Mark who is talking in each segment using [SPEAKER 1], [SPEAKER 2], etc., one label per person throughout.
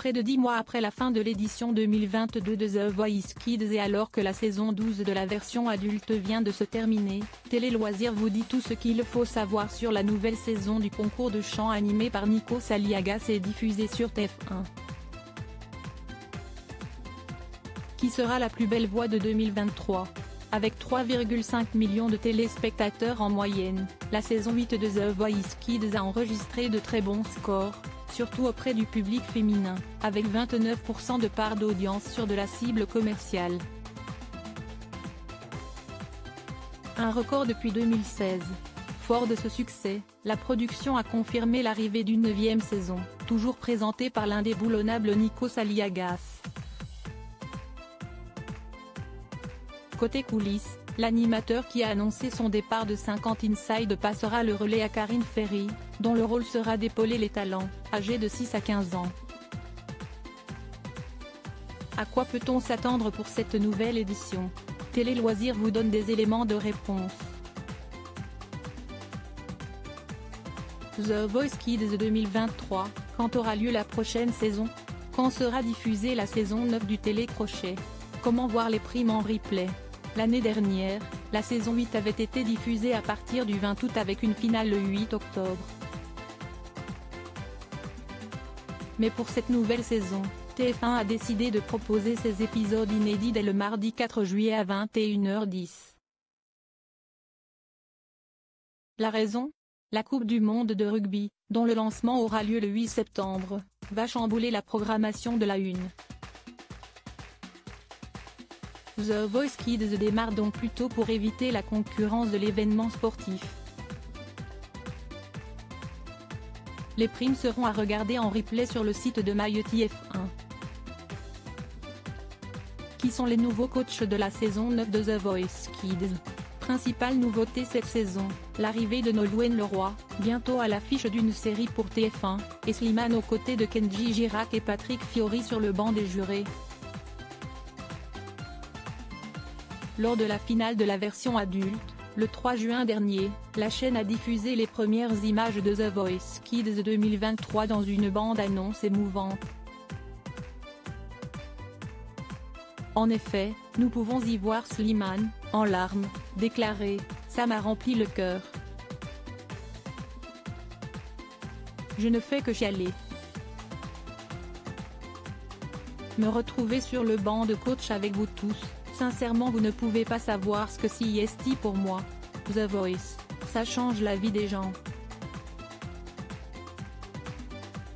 [SPEAKER 1] Près de 10 mois après la fin de l'édition 2022 de The Voice Kids et alors que la saison 12 de la version adulte vient de se terminer, Télé Loisirs vous dit tout ce qu'il faut savoir sur la nouvelle saison du concours de chant animé par Nikos Aliagas et diffusée sur TF1. Qui sera la plus belle voix de 2023 ? Avec 3,5 millions de téléspectateurs en moyenne, la saison 8 de The Voice Kids a enregistré de très bons scores, surtout auprès du public féminin, avec 29% de part d'audience sur de la cible commerciale. Un record depuis 2016. Fort de ce succès, la production a confirmé l'arrivée d'une 9e saison, toujours présentée par l'indéboulonnable Nikos Aliagas. Côté coulisses, l'animateur qui a annoncé son départ de 50 Inside passera le relais à Karine Ferry, dont le rôle sera d'épauler les talents, âgés de 6 à 15 ans. À quoi peut-on s'attendre pour cette nouvelle édition ? Télé Loisirs vous donne des éléments de réponse. The Voice Kids 2023, quand aura lieu la prochaine saison ? Quand sera diffusée la saison 9 du télécrochet ? Comment voir les primes en replay ? L'année dernière, la saison 8 avait été diffusée à partir du 20 août avec une finale le 8 octobre. Mais pour cette nouvelle saison, TF1 a décidé de proposer ces épisodes inédits dès le mardi 4 juillet à 21h10. La raison ? La Coupe du monde de rugby, dont le lancement aura lieu le 8 septembre, va chambouler la programmation de la Une. The Voice Kids démarre donc plus tôt pour éviter la concurrence de l'événement sportif. Les primes seront à regarder en replay sur le site de MyTF1. Qui sont les nouveaux coachs de la saison 9 de The Voice Kids ? Principale nouveauté cette saison, l'arrivée de Nolwenn Leroy, bientôt à l'affiche d'une série pour TF1, et Slimane aux côtés de Kenji Girac et Patrick Fiori sur le banc des jurés. Lors de la finale de la version adulte, le 3 juin dernier, la chaîne a diffusé les premières images de The Voice Kids 2023 dans une bande-annonce émouvante. En effet, nous pouvons y voir Slimane, en larmes, déclarer « Ça m'a rempli le cœur. Je ne fais que chialer. Me retrouver sur le banc de coach avec vous tous. Sincèrement vous ne pouvez pas savoir ce que c'est pour moi. The Voice, ça change la vie des gens. »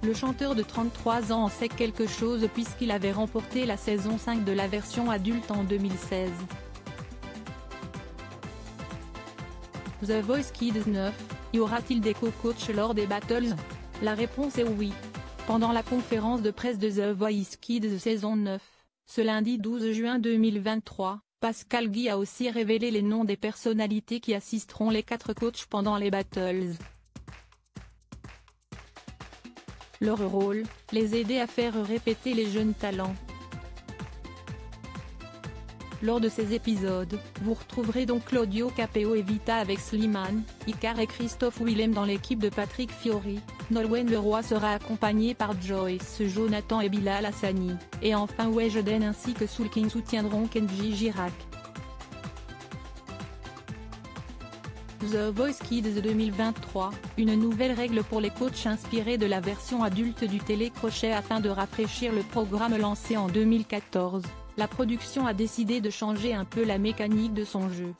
[SPEAKER 1] Le chanteur de 33 ans en sait quelque chose puisqu'il avait remporté la saison 5 de la version adulte en 2016. The Voice Kids 9, y aura-t-il des co-coachs lors des battles ? La réponse est oui. Pendant la conférence de presse de The Voice Kids saison 9, ce lundi 12 juin 2023, Pascal Guy a aussi révélé les noms des personnalités qui assisteront les 4 coachs pendant les battles. Leur rôle, les aider à faire répéter les jeunes talents. Lors de ces épisodes, vous retrouverez donc Claudio Capéo et Vita avec Slimane, Icar et Christophe Willem dans l'équipe de Patrick Fiori. Nolwenn Leroy sera accompagné par Joyce Jonathan et Bilal Hassani, et enfin Weshden ainsi que Soulking soutiendront Kenji Girac. The Voice Kids 2023, une nouvelle règle pour les coachs inspirée de la version adulte du télécrochet afin de rafraîchir le programme lancé en 2014, la production a décidé de changer un peu la mécanique de son jeu.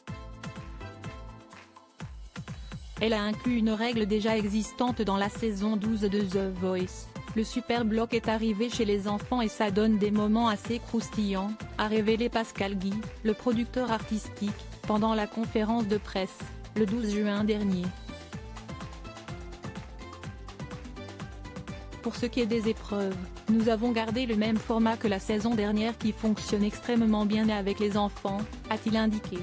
[SPEAKER 1] Elle a inclus une règle déjà existante dans la saison 12 de The Voice. Le super bloc est arrivé chez les enfants et ça donne des moments assez croustillants, a révélé Pascal Guy, le producteur artistique, pendant la conférence de presse, le 12 juin dernier. Pour ce qui est des épreuves, nous avons gardé le même format que la saison dernière qui fonctionne extrêmement bien avec les enfants, a-t-il indiqué.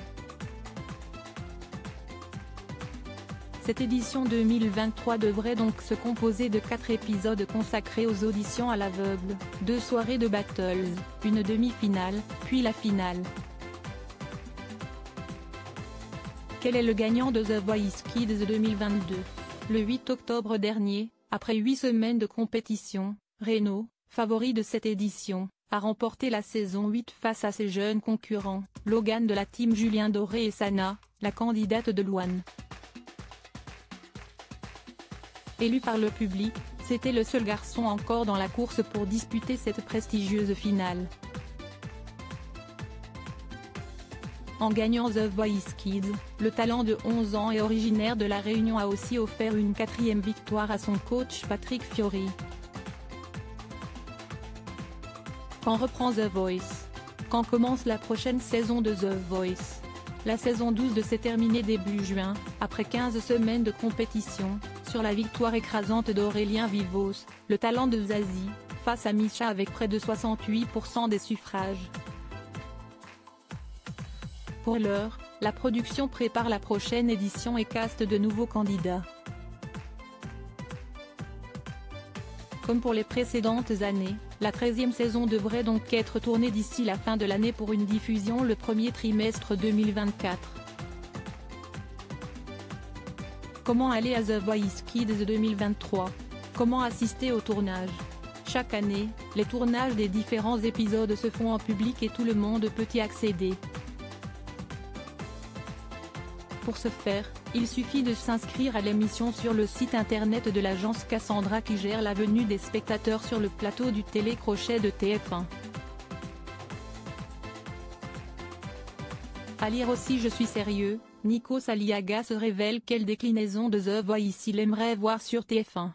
[SPEAKER 1] Cette édition 2023 devrait donc se composer de 4 épisodes consacrés aux auditions à l'aveugle, 2 soirées de battles, une demi-finale, puis la finale. Quel est le gagnant de The Voice Kids 2022 ? Le 8 octobre dernier, après 8 semaines de compétition, Renaud, favori de cette édition, a remporté la saison 8 face à ses jeunes concurrents, Logan de la team Julien Doré et Sana, la candidate de Louane. Élu par le public, c'était le seul garçon encore dans la course pour disputer cette prestigieuse finale. En gagnant The Voice Kids, le talent de 11 ans et originaire de La Réunion a aussi offert une 4e victoire à son coach Patrick Fiori. Quand reprend The Voice? Quand commence la prochaine saison de The Voice? La saison 12 s'est terminée début juin, après 15 semaines de compétition, sur la victoire écrasante d'Aurélien Vivos, le talent de Zazie, face à Misha avec près de 68% des suffrages. Pour l'heure, la production prépare la prochaine édition et caste de nouveaux candidats. Comme pour les précédentes années, la 13e saison devrait donc être tournée d'ici la fin de l'année pour une diffusion le premier trimestre 2024. Comment aller à The Voice Kids 2023? Comment assister au tournage? Chaque année, les tournages des différents épisodes se font en public et tout le monde peut y accéder. Pour ce faire, il suffit de s'inscrire à l'émission sur le site internet de l'agence Cassandra qui gère la venue des spectateurs sur le plateau du télécrochet de TF1. À lire aussi Je suis sérieux, Nikos Aliaga se révèle quelle déclinaison de The Voice il aimerait voir sur TF1.